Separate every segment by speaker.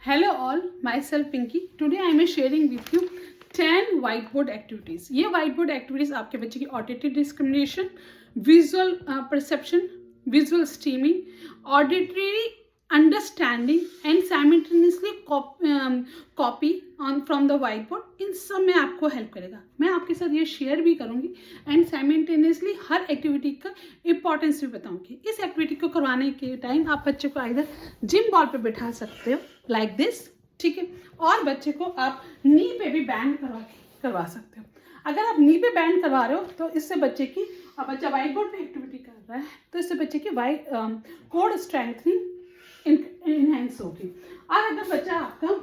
Speaker 1: Hello all, myself Pinky. Today I am sharing with you 10 whiteboard activities. ये whiteboard activities आपके बच्चे की auditory discrimination, visual perception, visual streaming, auditory understanding and simultaneously copy on from the whiteboard इन सब में आपको help करेगा. मैं आपके साथ ये शेयर भी करूँगी एंड साइमल्टेनियसली हर एक्टिविटी का इम्पोर्टेंस भी बताऊँगी. इस एक्टिविटी को करवाने के टाइम आप बच्चे को इधर जिम बॉल पे बैठा सकते हो लाइक दिस, ठीक है, और बच्चे को आप नी पे भी बैंड करवा सकते हो. अगर आप नी पे बैंड करवा रहे हो तो इससे बच्चे की, अब बच्चा वाइट बोर्ड पे एक्टिविटी कर रहा है तो इससे बच्चे की कोड स्ट्रेंथनिंग इनहेंस होगी. और अगर बच्चा आपका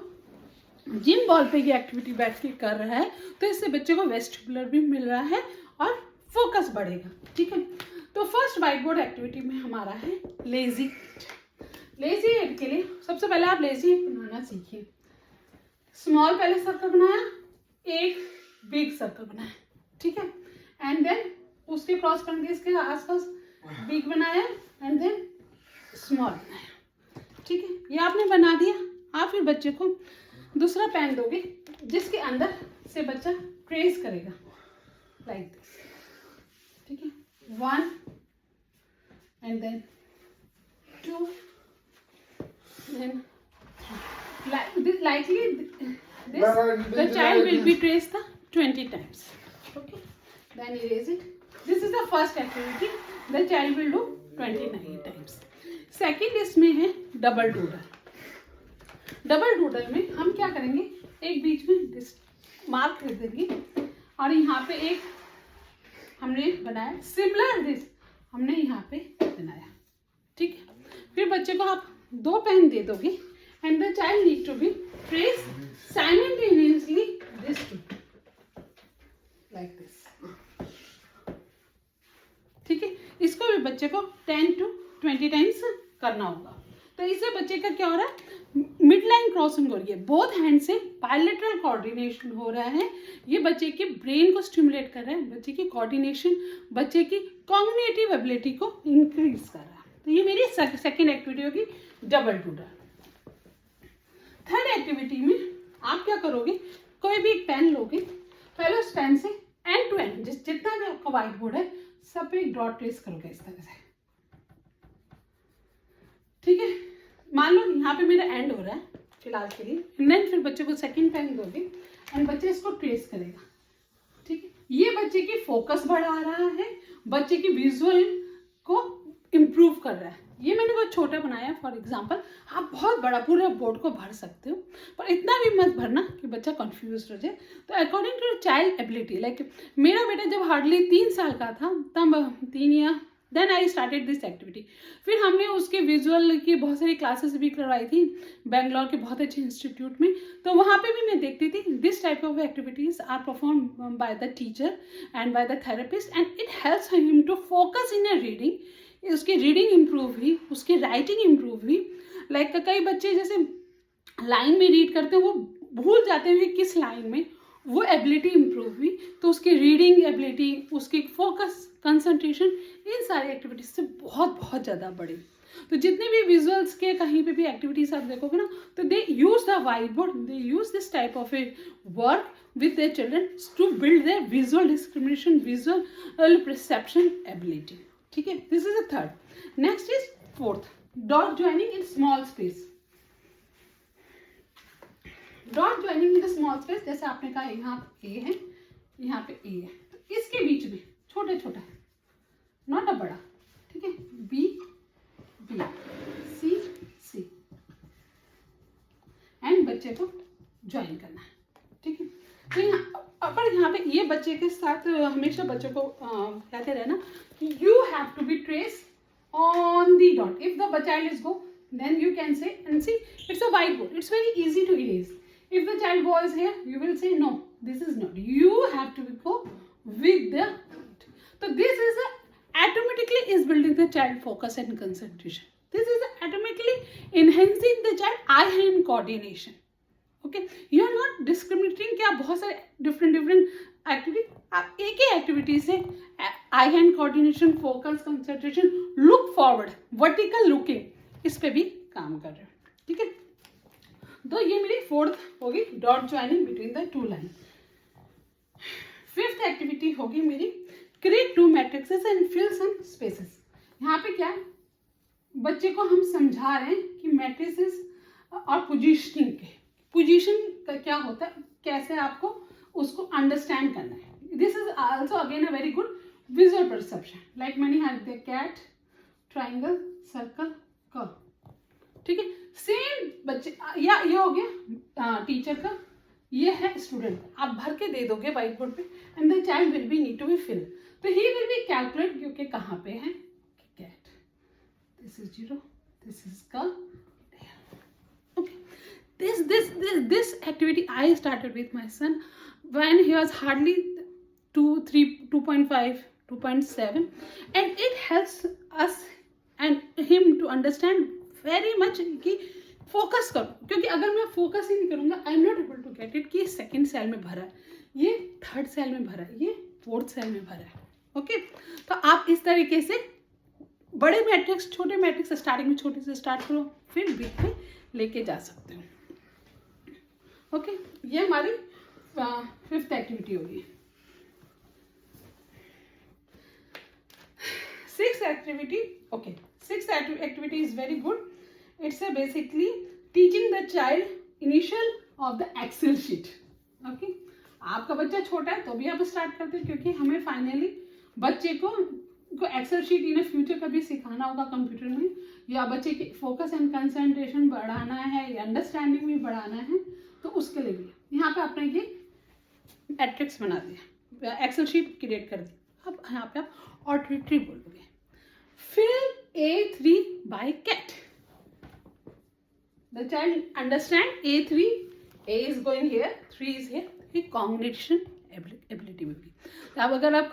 Speaker 1: जिम बॉल पे ये एक्टिविटी बैठ के कर रहा है तो इससे बच्चे को वेस्टिबुलर भी मिल रहा है और फोकस बढ़ेगा. ठीक है, तो फर्स्ट वाइट बोर्ड एक्टिविटी में हमारा है लेजी. लेजी हेड के लिए सबसे पहले आप लेजी हेड बनाना सीखिए. स्मॉल पहले सर्कल बनाया, एक बिग सर्कल बनाया, ठीक है, एंड देन उसके क्रॉस करके इसके आसपास बिग बनाया एंड देन स्मॉल बनाया. ठीक है, ये आपने बना दिया. आप फिर बच्चे को दूसरा पेन दोगे जिसके अंदर से बच्चा ट्रेस करेगा लाइक दिस. ठीक है, 1 and then 2 then likely the child will be traced the 20 times. Okay, then erase it. This is the first activity. The child will do 29 times. Second इसमें है डबल डूडल. डबल डूडल में हम क्या करेंगे, एक बीच में मार्क कर देंगे और यहाँ पे एक हमने बनाया सिमिलर दिस हमने यहाँ पे बनाया. ठीक है, फिर बच्चे को आप 2 पेन दे दोगे and the child need to be trace simultaneously this two like this. ठीक है, इसको भी बच्चे को 10 to 20 टाइम्स करना होगा. तो इससे बच्चे का क्या हो रहा है, मिड लाइन क्रॉसिंग हो रही है, बोथ हैंड से बायलैटरल कोऑर्डिनेशन हो रहा है. ये बच्चे के ब्रेन को स्टिमुलेट कर रहा है, बच्चे की कोऑर्डिनेशन, बच्चे की कॉग्निटिव एबिलिटी को इंक्रीज कर रहा है. तो ये मेरी सेकेंड एक्टिविटी होगी डबल डूडल. थर्ड एक्टिविटी में आप क्या करोगे, कोई भी एक पेन लोगे, पहले उस पेन से एंड टू एंड जितना भी आपका व्हाइट बोर्ड है सब पे एक डॉट ट्रेस करोगे इस तरह से. ठीक है, मान लो यहाँ पे मेरा एंड हो रहा है फिलहाल के लिए, देन फिर बच्चे को सेकंड पेन दोगे एंड बच्चे इसको ट्रेस करेगा. ठीक है, ये बच्चे की फोकस बढ़ा रहा है, बच्चे की विजुअल को इम्प्रूव कर रहा है. ये मैंने बहुत छोटा बनाया फॉर एग्जांपल. आप बहुत बड़ा पूरे बोर्ड को भर सकते हो पर इतना भी मत भरना कि बच्चा कंफ्यूज हो जाए. तो according to child ability, like मेरा बेटा जब हार्डली 3 साल का था तब 3 या then I started this activity. फिर हमने उसके विजुअल की बहुत सारी क्लासेस भी करवाई थी बेंगलोर के बहुत अच्छे इंस्टीट्यूट में. तो वहाँ पे भी मैं देखती थी this type of activities are perform by the teacher and by the therapist and it helps him to focus in a reading. उसकी रीडिंग इम्प्रूव हुई, उसकी राइटिंग इम्प्रूव हुई. लाइक कई बच्चे जैसे लाइन में रीड करते हैं वो भूल जाते हैं किस लाइन में, वो एबिलिटी इम्प्रूव हुई. तो उसकी रीडिंग एबिलिटी, उसकी फोकस, कंसंट्रेशन, इन सारी एक्टिविटीज से बहुत बहुत ज़्यादा बढ़ी. तो जितने भी विजुअल्स के कहीं पे भी एक्टिविटीज आप देखोगे ना तो they use the white board, they use this type of a work with their children to build their visual discrimination, visual perception ability. ठीक है, this is the third. Next is fourth, dot joining in small space. Dot joining in small space, जैसे आपने कहा यहाँ ए है, यहाँ पे ए है, तो इसके बीच में छोटा छोटा है, नॉट अ बड़ा. ठीक है, B B C C and बच्चे को ज्वाइन करना है. ठीक है, तो यहाँ पे ये बच्चे के साथ हमेशा बच्चों को कहते रहना you have to be traced on the dot. If the child is go, then you can say and see it's a whiteboard. It's very easy to erase. If the child goes here, you will say no, this is not. You have to go with the dot. So this is automatically is building the child focus and concentration. This is automatically enhancing the child eye-hand coordination. Okay, you are not discriminating कि आप बहुत सारे different activity, आप एक ही activity से eye hand coordination, focus, concentration, look forward, vertical looking, इस पे भी काम कर रहे हो. ठीक है, तो ये मेरी फोर्थ होगी, dot joining between the two line. Fifth activity होगी मेरी, create two matrixes and fill some spaces. यहाँ पे क्या है, बच्चे को हम समझा रहे हैं कि मैट्रिसेस और पोजीशनिंग के, पोजीशन का क्या होता है, कैसे आपको उसको अंडरस्टैंड करना है। This is also again a very good visual perception, like many have the cat, triangle, circle, curve. ठीक है, सेम बच्चे, या ये हो गया टीचर का, ये है स्टूडेंट। आप भर के दे दोगे व्हाइट बोर्ड पे and the child will be need to be fill, तो ही विल बी कैलकुलेट क्योंकि कहाँ पे है cat, this is 0, this is curve. Okay, this activity I started with my son when he was hardly 2.5, 2.7, and it helps us and him to understand very much कि focus करो, क्योंकि अगर मैं focus ही नहीं करूंगा I am not able to get it कि second cell में भरा है, ये थर्ड सेल में भरा है, ये फोर्थ सेल में भरा है। ओके, तो आप इस तरीके से बड़े मैट्रिक्स, छोटे मैट्रिक्स स्टार्टिंग में छोटे से स्टार्ट करो, फिर बीच में लेके जा सकते हो। ओके, ये हमारी फिफ्थ एक्टिविटी होगी। Sixth activity, okay, sixth activity is very good. It's basically teaching the child initial of the Excel sheet. Okay, आपका बच्चा छोटा है तो भी आप स्टार्ट करते हैं, क्योंकि हमें फाइनली बच्चे को एक्सेल शीट इन फ्यूचर कभी सिखाना होगा कंप्यूटर में, या बच्चे की फोकस एंड कंसंट्रेशन बढ़ाना है या अंडरस्टैंडिंग भी बढ़ाना है, तो उसके लिए भी यहाँ पे आपने ये मैट्रिक्स बना दिया, एक्सेल शीट क्रिएट कर दी। अब यहाँ पे आप ऑडिटरी बोलोगे, fill A3 by cat. The child understand A3, A is going here, 3 is here, ये कॉग्निशन एबिलिटी में भी। अब अगर आप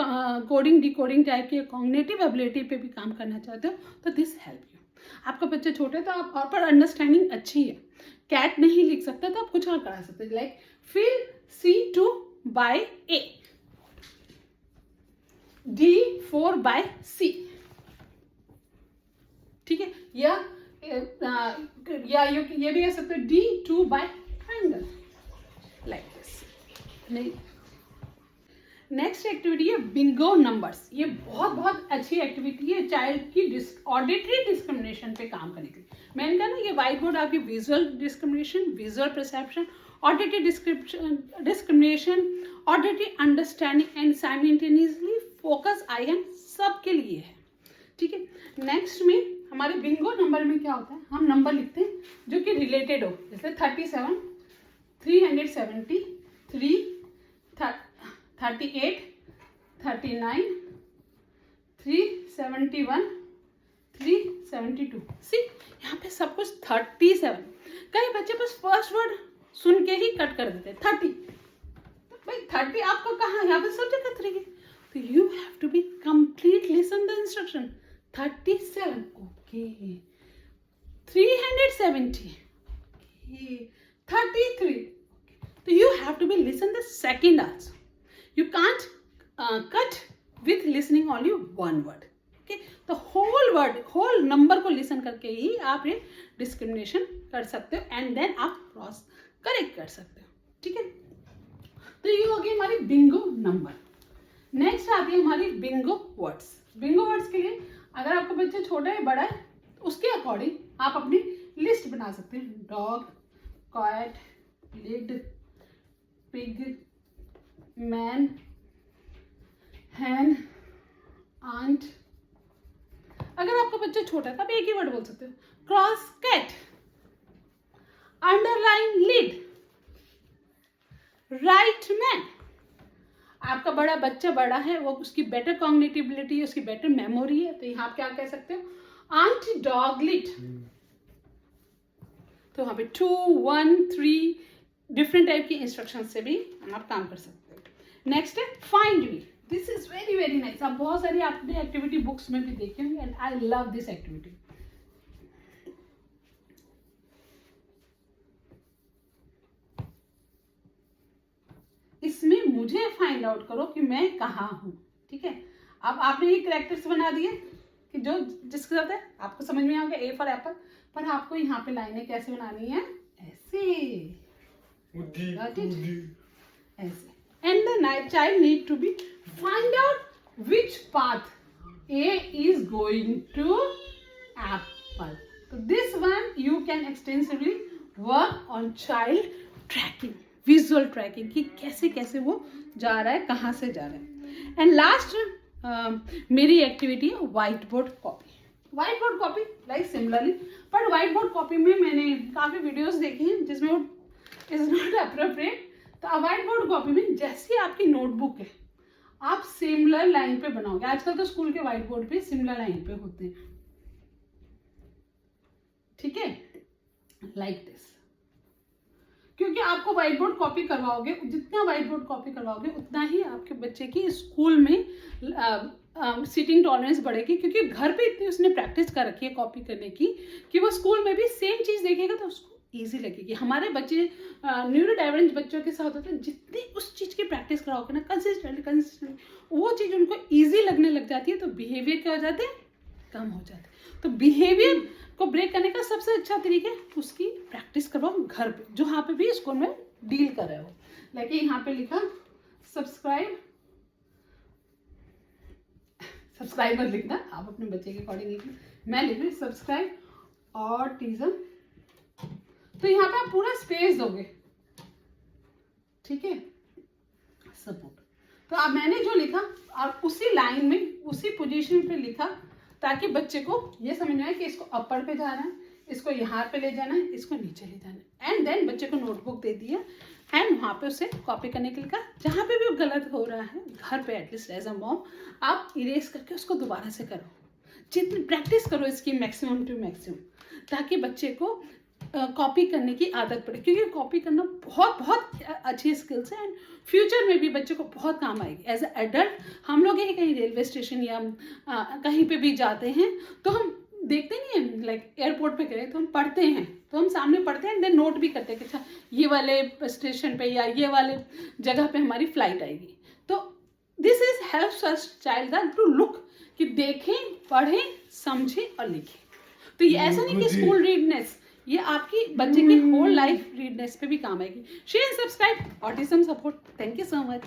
Speaker 1: कोडिंग डिकोडिंग टाइप के कॉग्निटिव एबिलिटी पे भी काम करना चाहते हो तो दिस हेल्प यू। आपका बच्चा छोटा है तो आप और पर अंडरस्टैंडिंग अच्छी है, कैट नहीं लिख सकता तो आप कुछ और करा सकते हो, like fill C2 by A, D4 by C। ठीक है, या ये भी कह सकते हो D2 by triangle, like this. नहीं, नेक्स्ट एक्टिविटी है बिंगो नंबर्स। ये बहुत अच्छी एक्टिविटी है चाइल्ड की ऑडिटरी डिस्क्रिमिनेशन पे काम करने के लिए। मैंने कहा ना, ये व्हाइट बोर्ड आपकी visual discrimination, visual perception, auditory discrimination, auditory understanding and simultaneously focus IN सबके लिए है। ठीक है, नेक्स्ट में हमारे बिंगो नंबर में क्या होता है, हम नंबर लिखते हैं जो कि रिलेटेड हो, जैसे 37, 370, 38, 39, 371, 372। सी यहाँ पे सब कुछ 37। कई बच्चे बस फर्स्ट वर्ड सुन के ही कट कर देते हैं 30। तो भाई 30 आपको कहाँ, यहाँ पे सब जगह तरीके, तो you have to be complete listen the instruction. 37, okay, 370, okay, 33, तो you have to be listen the second also. You can't cut with listening only one word. Okay, the whole word, whole number को listen करके ही आप ये discrimination कर सकते हो and then आप cross correct कर सकते हो। ठीक है, तो ये हो गई हमारी बिंगो नंबर। नेक्स्ट आती है हमारी बिंगो वर्ड्स। बिंगो वर्ड्स के लिए अगर आपका बच्चा छोटा है बड़ा है, उसके अकॉर्डिंग आप अपनी लिस्ट बना सकते हैं। Dog, cat, lid, pig, man, hen, ant. अगर आपका बच्चा छोटा है तब एक ही वर्ड बोल सकते हो, cross cat, underline lid, right man. आपका बड़ा बच्चा बड़ा है, वो उसकी बेटर कॉग्निटिबिलिटी है, उसकी बेटर मेमोरी है, तो यहाँ आप क्या कह सकते हो, आंट डॉग लिड। तो यहाँ पे 2, 1, 3 डिफरेंट टाइप की इंस्ट्रक्शन से भी आप काम कर सकते हो। नेक्स्ट है find me. This is very very nice. आप बहुत सारी आपने एक्टिविटी बुक्स में भी देखे होंगे and I love this activity. इसमें मुझे फाइंड आउट करो कि मैं कहाँ हूँ। ठीक है, अब आपने ये कैरेक्टर्स बना दिए कि जो जिसके साथ है आपको समझ में आ गया, A फॉर एप्पल, पर आपको यहाँ पे लाइनें कैसे बनानी है, ऐसे। Got it? ऐसे. And the child need to be find out which path A is going to apple. So this one you can extensively work on child tracking, visual tracking कि कैसे कैसे वो जा रहा है, कहाँ से जा रहा है. And last मेरी एक्टिविटी है white board copy. White board copy like similarly, but white board copy में मैंने काफ़ी वीडियोस देखी हैं जिसमें वो इज नॉट अप्रोप्रिएट. तो व्हाइट बोर्ड कॉपी में जैसी आपकी नोटबुक है आप सिमिलर लाइन पे बनाओगे. आजकल तो स्कूल के व्हाइट बोर्ड पे सिमिलर लाइन पे होते हैं, ठीक है, लाइक दिस. क्योंकि आपको व्हाइट बोर्ड कॉपी करवाओगे, जितना व्हाइट बोर्ड कॉपी करवाओगे उतना ही आपके बच्चे की स्कूल में सीटिंग टॉलरेंस बढ़ेगी. क्योंकि घर पे इतनी उसने प्रैक्टिस कर रखी है कॉपी करने की कि वो स्कूल में भी सेम चीज़ देखेगा तो उसको ईजी लगेगी. हमारे बच्चे न्यूरो डाइवर्जेंट बच्चों के साथ होते हैं, जितनी उस चीज़ की प्रैक्टिस कराओगे ना कंसिस्टेंटली वो चीज़ उनको ईजी लगने लग जाती है. तो बिहेवियर क्या हो जाते हैं, कम हो जाते हैं. तो बिहेवियर को ब्रेक करने का सबसे अच्छा तरीका है उसकी प्रैक्टिस करवाओ घर पे, जहाँ पे भी स्कूल में डील कर रहे हो. लाइक यहाँ पे लिखा सब्सक्राइब मत लिखना, आप अपने बच्चे के अकॉर्डिंग लिखना. मैं लिख रही सब्सक्राइब ऑटिज्म. तो यहाँ पे आप पूरा स्पेस दोगे, ठीक है, सपोर्ट. तो अब मैंने जो लिखा आप उसी लाइन में उसी पोजीशन पे लिखा ताकि बच्चे को ये समझ में आए कि इसको अपर पे जाना है, इसको यहाँ पे ले जाना है, इसको नीचे ले जाना है. एंड देन बच्चे को नोटबुक दे दिया एंड वहाँ पे उसे कॉपी करने के लिए कहा. जहाँ पे भी गलत हो रहा है घर पे एटलीस्ट एज अ मॉम आप इरेज करके उसको दोबारा से करो. जितनी प्रैक्टिस करो इसकी मैक्सिमम टू मैक्सिमम, ताकि बच्चे को कॉपी करने की आदत पड़े. क्योंकि कॉपी करना बहुत बहुत अच्छी स्किल्स है एंड फ्यूचर में भी बच्चे को बहुत काम आएगी. एज अ एडल्ट हम लोग कहीं रेलवे स्टेशन या कहीं पे भी जाते हैं तो हम देखते नहीं हैं, लाइक एयरपोर्ट पे गए तो हम पढ़ते हैं, तो हम सामने पढ़ते हैं देन नोट भी करते हैं कि अच्छा ये वाले स्टेशन पे या ये वाले जगह पे हमारी फ्लाइट आएगी. तो this is helps us child to look कि देखें, पढ़ें, समझें और लिखें. तो ये ऐसा नहीं कि स्कूल रीडनेस, ये आपकी बच्चे की होल लाइफ रीडनेस पे भी काम आएगी. Share and subscribe autism support. Thank you so much.